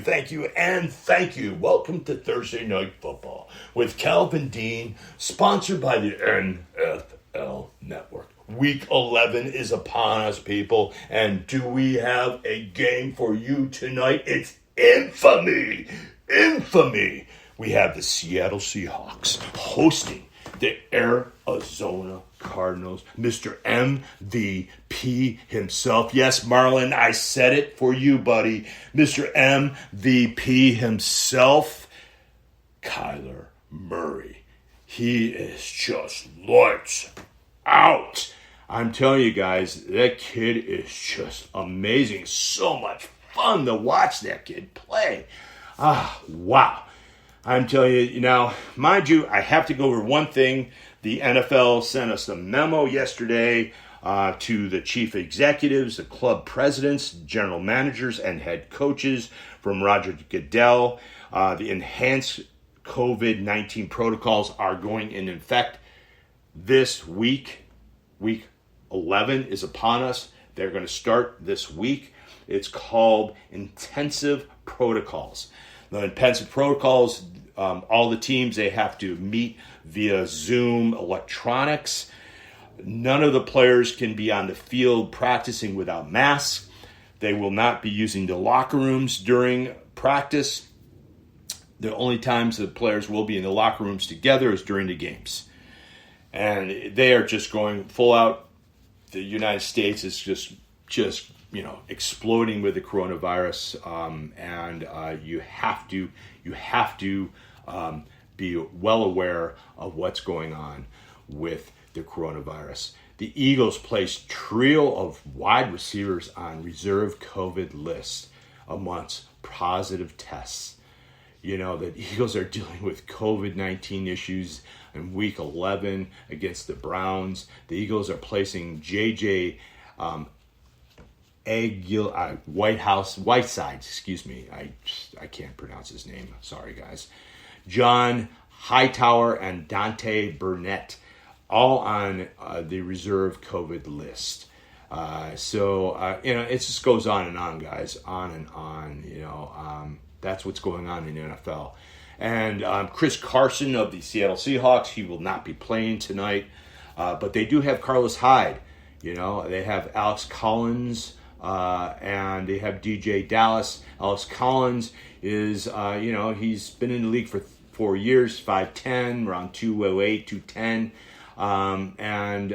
and thank you. Welcome to Thursday Night Football with Calvin Dean, sponsored by the NFL Network. Week 11 is upon us, people, and do we have a game for you tonight? It's infamy! Infamy! We have the Seattle Seahawks hosting the Arizona Cardinals. Mr. MVP himself. Yes, Marlon, I said it for you, buddy. Mr. MVP himself, Kyler Murray. He is just lights out. I'm telling you guys, that kid is just amazing. So much fun to watch that kid play. Wow. I'm telling you, now, mind you, I have to go over one thing. The NFL sent us a memo yesterday to the chief executives, the club presidents, general managers, and head coaches from Roger Goodell. The enhanced COVID-19 protocols are going in effect this week. Week 11 is upon us. They're going to start this week. It's called intensive protocols. The intensive protocols, all the teams, they have to meet via Zoom electronics. None of the players can be on the field practicing without masks. They will not be using the locker rooms during practice. The only times the players will be in the locker rooms together is during the games. And they are just going full out. The United States is just exploding with the coronavirus, and you have to be well aware of what's going on with the coronavirus. The Eagles placed trio of wide receivers on reserve COVID lists amongst positive tests. You know, the Eagles are dealing with COVID-19 issues in Week 11 against the Browns. The Eagles are placing J.J. Whiteside, excuse me. I can't pronounce his name. Sorry, guys. John Hightower and Dante Burnett, all on the reserve COVID list. It just goes on and on, guys. On and on, that's what's going on in the NFL. And Chris Carson of the Seattle Seahawks, he will not be playing tonight. But they do have Carlos Hyde. They have Alex Collins, and they have DJ Dallas. Alex Collins is, he's been in the league for 4 years, 5'10", around 208, 210. And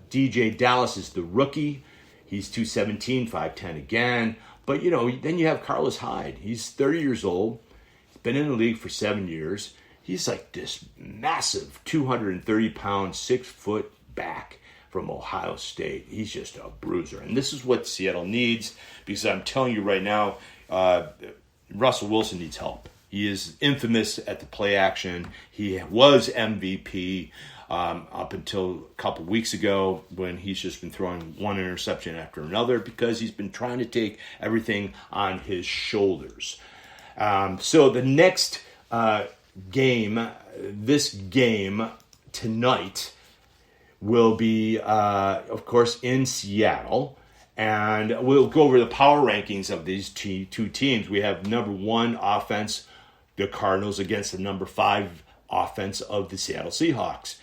DJ Dallas is the rookie. He's 217, 5'10 again. But, then you have Carlos Hyde. He's 30 years old. He's been in the league for 7 years. He's like this massive 230-pound, 6-foot back from Ohio State. He's just a bruiser. And this is what Seattle needs, because I'm telling you right now, Russell Wilson needs help. He is infamous at the play action. He was MVP up until a couple weeks ago, when he's just been throwing one interception after another because he's been trying to take everything on his shoulders. So the next game tonight will be, of course, in Seattle. And we'll go over the power rankings of these two teams. We have number 1 offense, the Cardinals, against the number 5 offense of the Seattle Seahawks.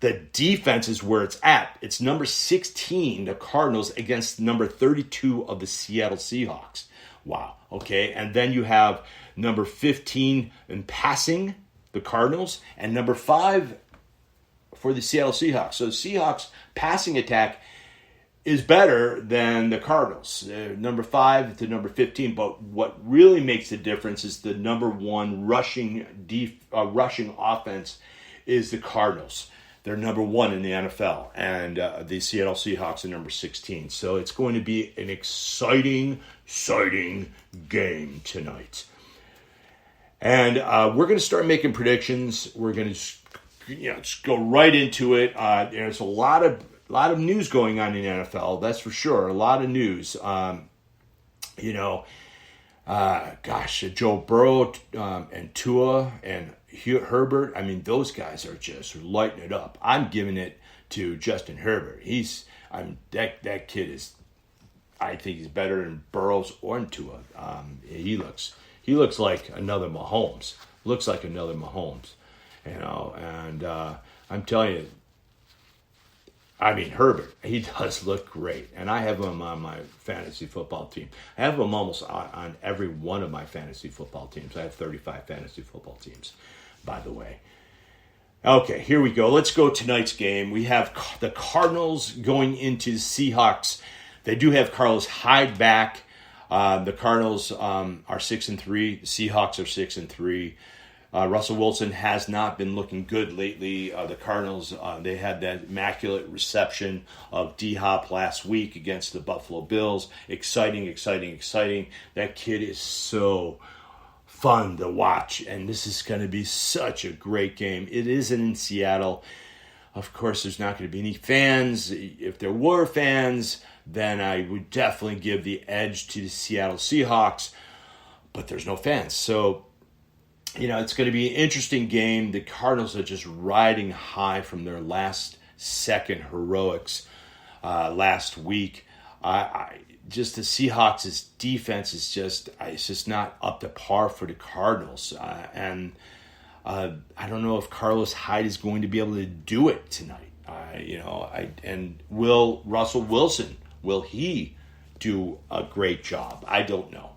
The defense is where it's at. It's number 16, the Cardinals, against number 32 of the Seattle Seahawks. Wow. Okay. And then you have number 15 in passing, the Cardinals, and number 5 for the Seattle Seahawks. So the Seahawks passing attack is better than the Cardinals, number 5 to number 15. But what really makes the difference is the number 1 rushing offense is the Cardinals. They're number 1 in the NFL, and the Seattle Seahawks are number 16. So it's going to be an exciting game tonight. And we're going to start making predictions. We're going to just go right into it. There's a lot of news going on in the NFL, that's for sure. A lot of news. Joe Burrow and Tua and Herbert, I mean, those guys are just lighting it up. I'm giving it to Justin Herbert. That kid is, I think he's better than Burrows or Tua. He looks He looks like another Mahomes. And I'm telling you, I mean, Herbert, he does look great. And I have him on my fantasy football team. I have him almost on every one of my fantasy football teams. I have 35 fantasy football teams, by the way. Okay, here we go. Let's go tonight's game. We have the Cardinals going into the Seahawks. They do have Carlos Hyde back. The Cardinals are 6-3. The Seahawks are 6-3. Russell Wilson has not been looking good lately. The Cardinals, they had that immaculate reception of D-Hop last week against the Buffalo Bills. Exciting. That kid is so fun to watch, and this is going to be such a great game. It isn't in Seattle. Of course, there's not going to be any fans. If there were fans, then I would definitely give the edge to the Seattle Seahawks, but there's no fans. So, it's going to be an interesting game. The Cardinals are just riding high from their last second heroics last week. Just the Seahawks' defense is just not up to par for the Cardinals. And I don't know if Carlos Hyde is going to be able to do it tonight. And will Russell Wilson, will he do a great job? I don't know.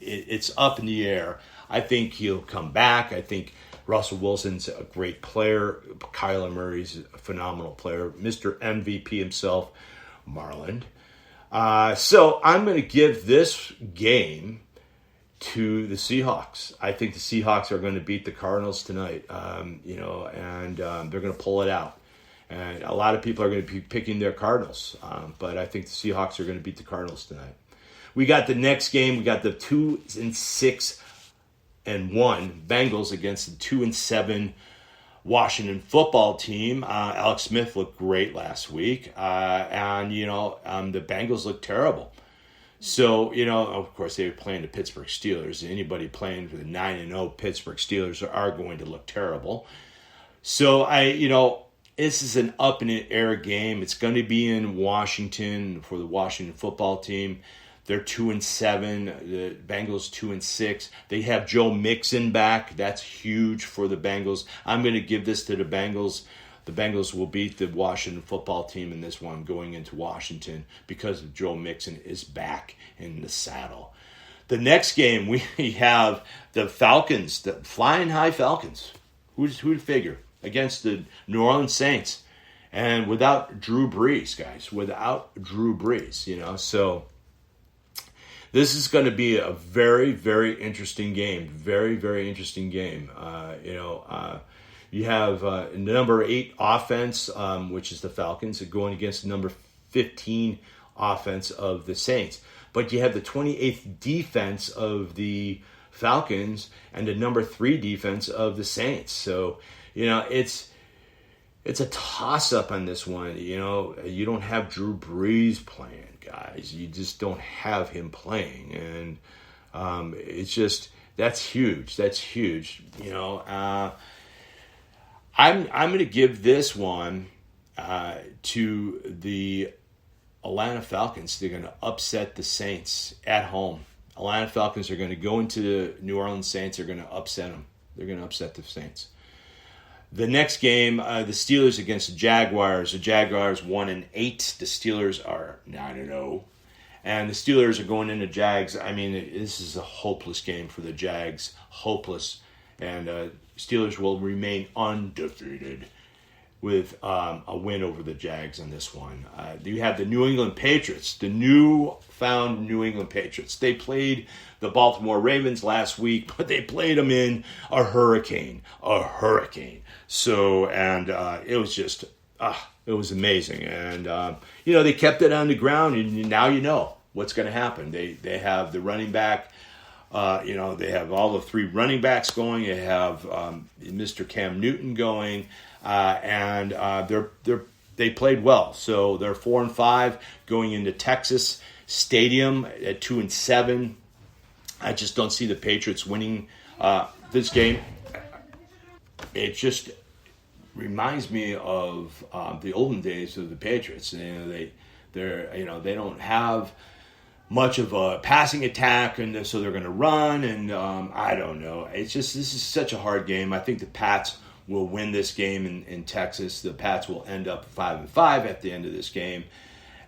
It's up in the air. I think he'll come back. I think Russell Wilson's a great player. Kyler Murray's a phenomenal player. Mr. MVP himself, Marlon. So I'm going to give this game to the Seahawks. I think the Seahawks are going to beat the Cardinals tonight, and they're going to pull it out. And a lot of people are going to be picking their Cardinals, but I think the Seahawks are going to beat the Cardinals tonight. We got the next game. We got the 2-6-1 Bengals against the 2-7 Washington football team. Alex Smith looked great last week, and the Bengals looked terrible. So of course they were playing the Pittsburgh Steelers. Anybody playing for the 9-0 Pittsburgh Steelers are going to look terrible. So this is an up in the air game. It's going to be in Washington for the Washington football team. They're 2-7. The Bengals 2-6. They have Joe Mixon back. That's huge for the Bengals. I'm going to give this to the Bengals. The Bengals will beat the Washington football team in this one going into Washington because of Joe Mixon is back in the saddle. The next game we have the Falcons, the Flying High Falcons. Who'd figure? Against the New Orleans Saints. And without Drew Brees, guys. Without Drew Brees, so this is going to be a very, very interesting game. Very, very interesting game. You have the number 8 offense, which is the Falcons, going against the number 15 offense of the Saints. But you have the 28th defense of the Falcons and the number 3 defense of the Saints. So, it's a toss-up on this one. You don't have Drew Brees playing, guys. You just don't have him playing. And it's just, that's huge. That's huge. I'm going to give this one to the Atlanta Falcons. They're going to upset the Saints at home. Atlanta Falcons are going to go into the New Orleans Saints. They're going to upset them. They're going to upset the Saints. The next game, the Steelers against the Jaguars. The Jaguars 1-8. The Steelers are 9-0. And the Steelers are going into Jags. I mean, this is a hopeless game for the Jags. Hopeless. And Steelers will remain undefeated with a win over the Jags on this one. You have the New England Patriots, the newfound New England Patriots. They played the Baltimore Ravens last week, but they played them in a hurricane. So, and it was just, it was amazing. And, they kept it on the ground, and now you know what's going to happen. They have the running back. They have all the 3 running backs going. They have Mr. Cam Newton going, and they played well. So they're 4-5 going into Texas Stadium at 2-7. I just don't see the Patriots winning this game. It just reminds me of the olden days of the Patriots. They don't have much of a passing attack, and so they're going to run. And I don't know. It's just this is such a hard game. I think the Pats will win this game in Texas. The Pats will end up 5-5 at the end of this game.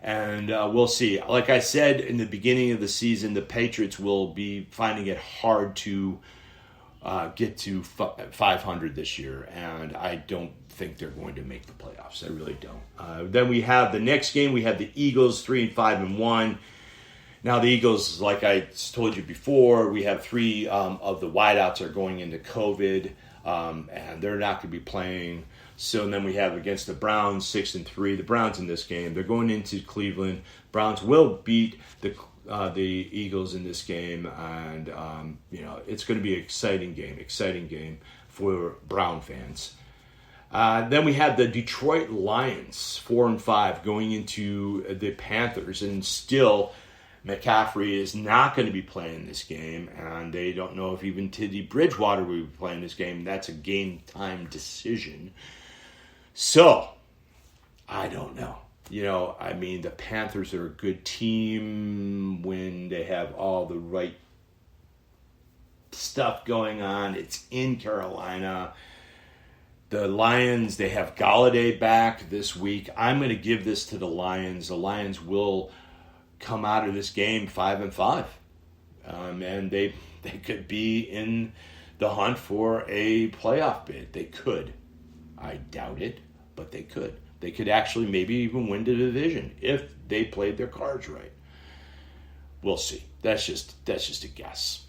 And we'll see. Like I said in the beginning of the season, the Patriots will be finding it hard to get to 500 this year, and I don't think they're going to make the playoffs. I really don't. Then we have the next game. We have the Eagles 3-5-1. Now the Eagles, like I told you before, we have 3 of the wideouts are going into COVID, and they're not going to be playing. So then we have against the Browns 6-3. The Browns in this game, they're going into Cleveland. Browns will beat the Eagles in this game, and it's going to be an exciting game for Brown fans. Then we have the Detroit Lions 4-5 going into the Panthers, and still McCaffrey is not going to be playing this game, and they don't know if even Teddy Bridgewater will be playing this game. That's a game time decision. So, I don't know. The Panthers are a good team when they have all the right stuff going on. It's in Carolina. The Lions, they have Golladay back this week. I'm going to give this to the Lions. The Lions will come out of this game 5-5. And they could be in the hunt for a playoff bid. They could. I doubt it, but they could. They could actually maybe even win the division if they played their cards right. We'll see. That's just a guess.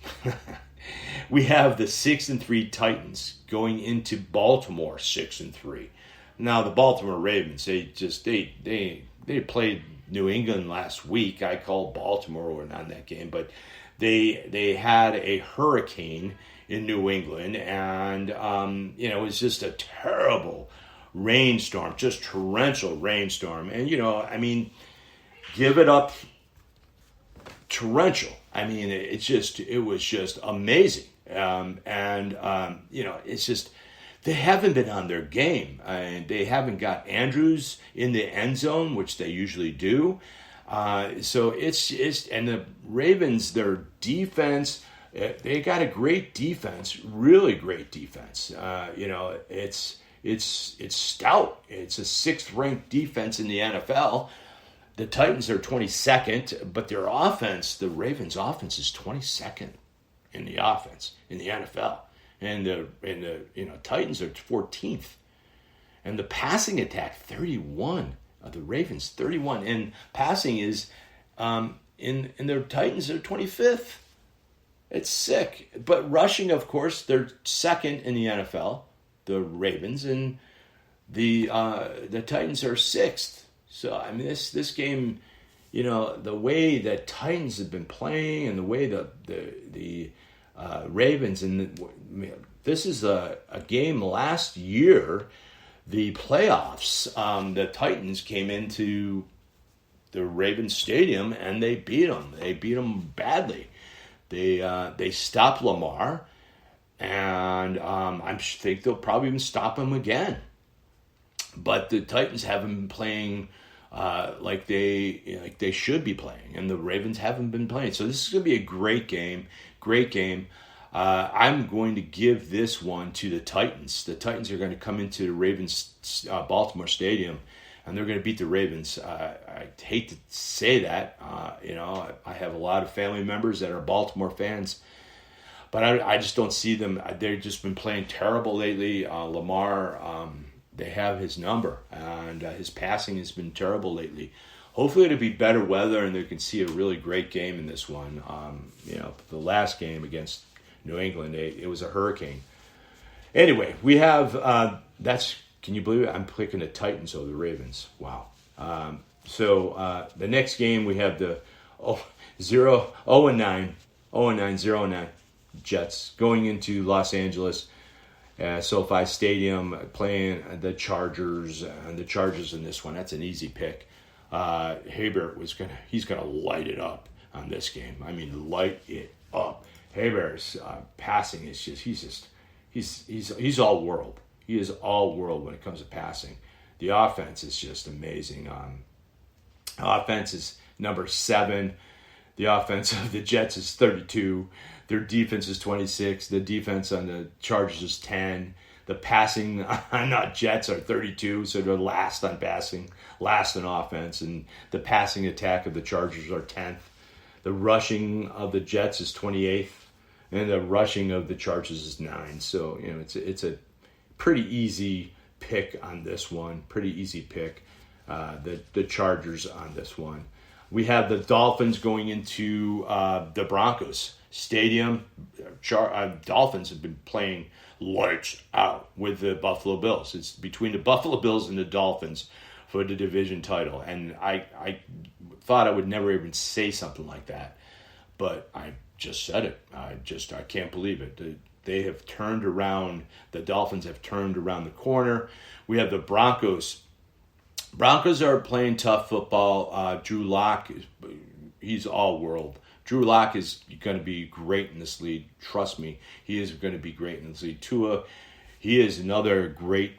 We have the 6-3 Titans going into Baltimore 6-3. Now the Baltimore Ravens, they played New England last week. I called Baltimore on that game, but they had a hurricane in New England, and it was just a terrible rainstorm, just torrential rainstorm. And, give it up torrential. It was just amazing. It's just, they haven't been on their game. They haven't got Andrews in the end zone, which they usually do. So and the Ravens, their defense, they got a great defense, really great defense. It's stout. It's a 6th ranked defense in the NFL. The Titans are 22nd, but their offense, the Ravens' offense, is 22nd in the offense in the NFL, and the Titans are 14th, and the passing attack 31 of the Ravens 31, and passing is in the Titans are 25th. It's sick, but rushing, of course, they're 2nd in the NFL. The Ravens, and the Titans are 6th. So this game, the way that Titans have been playing, and the way the Ravens, and this is a game last year, the playoffs. The Titans came into the Ravens Stadium and they beat them. They beat them badly. They stopped Lamar. And I think they'll probably even stop him again. But the Titans haven't been playing like they should be playing, and the Ravens haven't been playing. So this is going to be a great game. I'm going to give this one to the Titans. The Titans are going to come into the Ravens Baltimore Stadium, and they're going to beat the Ravens. I hate to say that. I have a lot of family members that are Baltimore fans. But I just don't see them. They've just been playing terrible lately. Lamar, they have his number, and his passing has been terrible lately. Hopefully it'll be better weather, and they can see a really great game in this one. The last game against New England, it was a hurricane. Anyway, we have, can you believe it? I'm picking the Titans over the Ravens. Wow. So the next game, we have the 0-9 Jets going into Los Angeles, SoFi Stadium, playing the Chargers. And the Chargers in this one, that's an easy pick. Hebert he's gonna light it up on this game. Light it up. Hebert's passing is he's all world. He is all world when it comes to passing. The offense is just amazing. Offense is number 7. The offense of the Jets is 32. Their defense is 26. The defense on the Chargers is 10. The passing on Jets are 32, so they're last on passing, last in offense. And the passing attack of the Chargers are 10th. The rushing of the Jets is 28th. And the rushing of the Chargers is 9. So, it's a pretty easy pick on this one. Pretty easy pick, the Chargers on this one. We have the Dolphins going into the Broncos Stadium. Dolphins have been playing lights out with the Buffalo Bills. It's between the Buffalo Bills and the Dolphins for the division title. And I thought I would never even say something like that. But I just said it. I can't believe it. They have turned around. The Dolphins have turned around the corner. We have the Broncos. Broncos are playing tough football. Drew Lock, he's all world. Drew Lock is going to be great in this league. Trust me, he is going to be great in this league. Tua, he is another great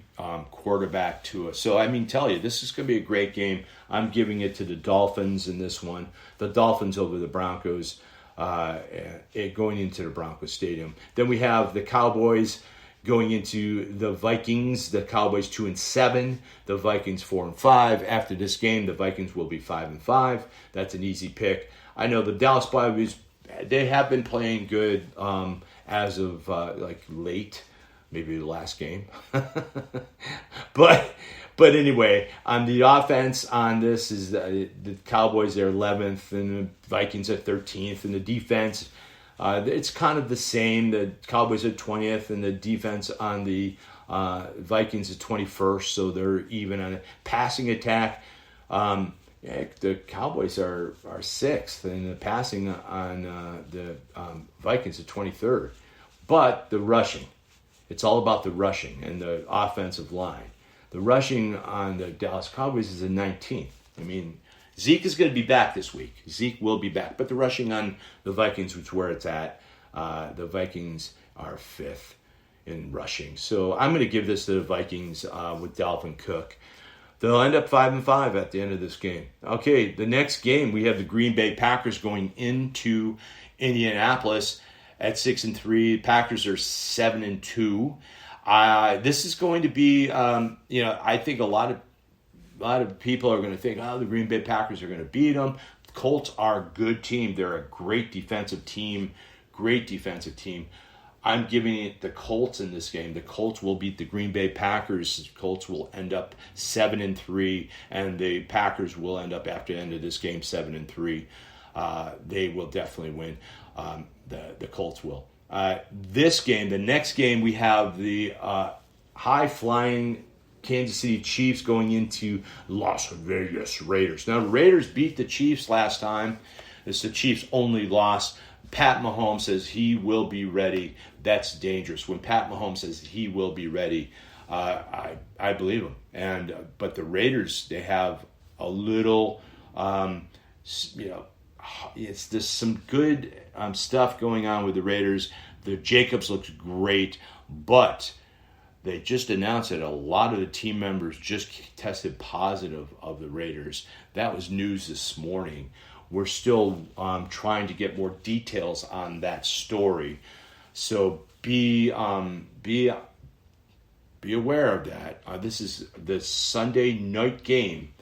quarterback, Tua. So, tell you, this is going to be a great game. I'm giving it to the Dolphins in this one. The Dolphins over the Broncos, going into the Broncos Stadium. Then we have the Cowboys going into the Vikings. The Cowboys 2-7, the Vikings 4-5. After this game, the Vikings will be 5-5. That's an easy pick. I know the Dallas Cowboys, they have been playing good as of late, maybe the last game. But anyway, on the offense on this is the Cowboys are 11th and the Vikings are 13th, and the defense, it's kind of the same. The Cowboys are 20th and the defense on the Vikings is 21st, so they're even on a passing attack. The Cowboys are 6th, and the passing on the Vikings are 23rd. But the rushing, it's all about the rushing and the offensive line. The rushing on the Dallas Cowboys is the 19th. Zeke is going to be back this week. Zeke will be back. But the rushing on the Vikings, which is where it's at, the Vikings are 5th in rushing. So I'm going to give this to the Vikings with Dalvin Cook. They'll end up 5-5 at the end of this game. Okay, the next game, we have the Green Bay Packers going into Indianapolis at 6-3. Packers are 7-2. This is going to be, I think a lot of people are going to think, the Green Bay Packers are going to beat them. Colts are a good team. They're a great defensive team. I'm giving it the Colts in this game. The Colts will beat the Green Bay Packers. The Colts will end up 7-3, and the Packers will end up after the end of this game 7-3. They will definitely win. The Colts will. This game, the next game, we have the high-flying Kansas City Chiefs going into Las Vegas Raiders. Now, the Raiders beat the Chiefs last time. It's the Chiefs' only loss. Pat Mahomes says he will be ready. That's dangerous. When Pat Mahomes says he will be ready, I believe him. But the Raiders, they have a little, it's just some good stuff going on with the Raiders. The Jacobs looks great, but they just announced that a lot of the team members just tested positive of the Raiders. That was news this morning. We're still trying to get more details on that story, so be aware of that. This is the Sunday night game,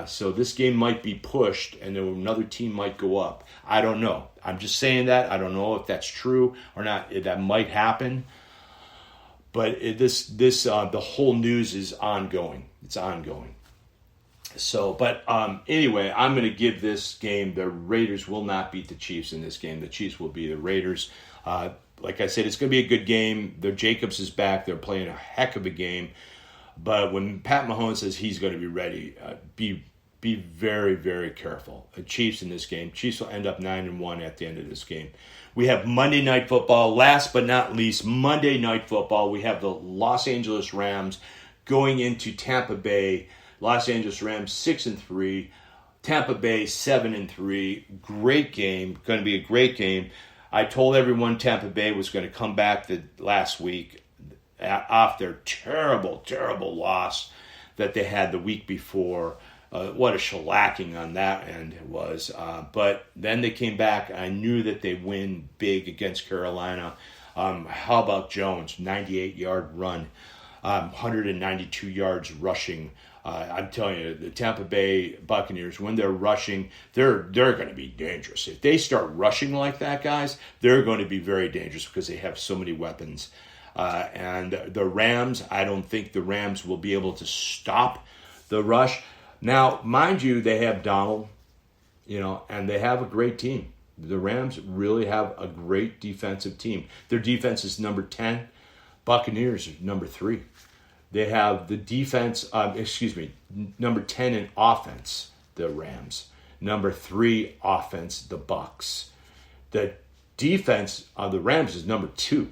so this game might be pushed, and then another team might go up. I don't know. I'm just saying that. I don't know if that's true or not. That might happen, but the whole news is ongoing. It's ongoing. So, but anyway, I'm going to give this game, the Raiders will not beat the Chiefs in this game. The Chiefs will beat the Raiders. Like I said, it's going to be a good game. The Jacobs is back. They're playing a heck of a game. But when Pat Mahomes says he's going to be ready, be very, very careful. The Chiefs in this game. Chiefs will end up 9-1 at the end of this game. We have Monday Night Football. Last but not least, Monday Night Football. We have the Los Angeles Rams going into Tampa Bay. Los Angeles Rams 6-3, Tampa Bay 7-3. Great game, going to be a great game. I told everyone Tampa Bay was going to come back the last week off their terrible, terrible loss that they had the week before what a shellacking on that end it was. But then they came back. I knew that they win big against Carolina. How about Jones? 98-yard run, 192 yards rushing. I'm telling you, the Tampa Bay Buccaneers, when they're rushing, they're going to be dangerous. If they start rushing like that, guys, they're going to be very dangerous because they have so many weapons. And the Rams, I don't think the Rams will be able to stop the rush. Now, mind you, they have Donald, and they have a great team. The Rams really have a great defensive team. Their defense is number 10. Buccaneers are number 3. They have the defense, number 10 in offense, the Rams. Number 3 offense, the Bucs. The defense of the Rams is number 2.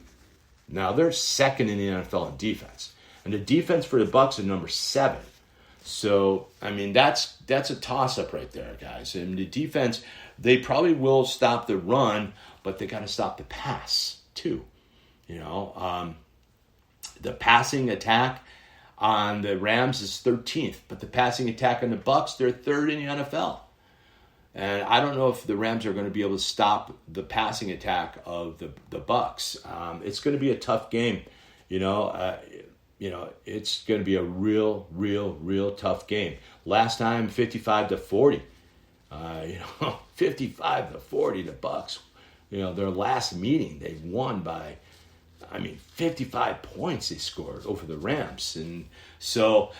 Now, they're second in the NFL in defense. And the defense for the Bucs is number 7. So, I mean, that's a toss-up right there, guys. And the defense, they probably will stop the run, but they got to stop the pass, too. The passing attack on the Rams is 13th, but the passing attack on the Bucs, they're 3rd in the NFL. And I don't know if the Rams are going to be able to stop the passing attack of the Bucs. It's going to be a tough game. It's going to be a real tough game. Last time, 55-40. 55-40, the Bucs. Their last meeting, they won by, 55 points they scored over the Rams. And so,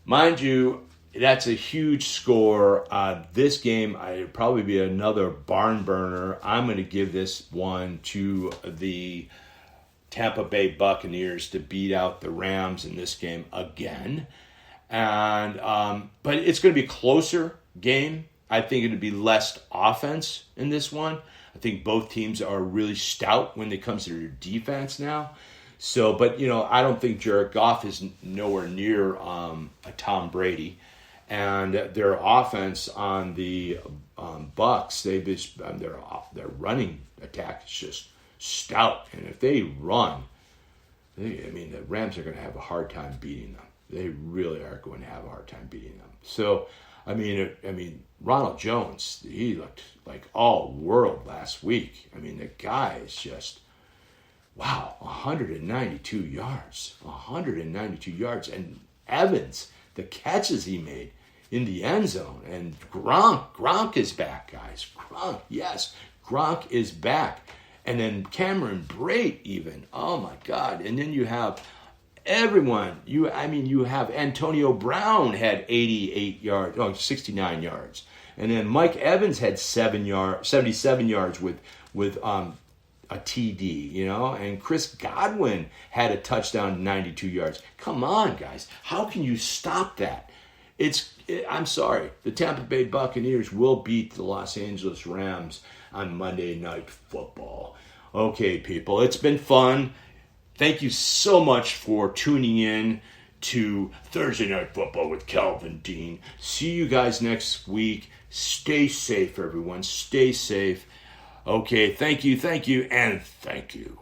mind you, that's a huge score. This game, it'd probably be another barn burner. I'm going to give this one to the Tampa Bay Buccaneers to beat out the Rams in this game again. And but it's going to be a closer game. I think it'll be less offense in this one. I think both teams are really stout when it comes to their defense now. So, but I don't think Jared Goff is nowhere near a Tom Brady, and their offense on the Bucs, their running attack is just stout, and if they run, the Rams are going to have a hard time beating them. They really are going to have a hard time beating them. So, Ronald Jones, he looked like all world last week. The guy is just, wow, 192 yards. 192 yards. And Evans, the catches he made in the end zone. And Gronk is back, guys. Gronk is back. And then Cameron Brate even. Oh, my God. And then you have everyone. You have Antonio Brown had 69 yards. And then Mike Evans had 77 yards with a TD, and Chris Godwin had a touchdown, 92 yards. Come on, guys. How can you stop that? I'm sorry. The Tampa Bay Buccaneers will beat the Los Angeles Rams on Monday Night Football. Okay, people, it's been fun. Thank you so much for tuning in to Thursday Night Football with Calvin Dean. See you guys next week. Stay safe, everyone. Stay safe. Okay, thank you, and thank you.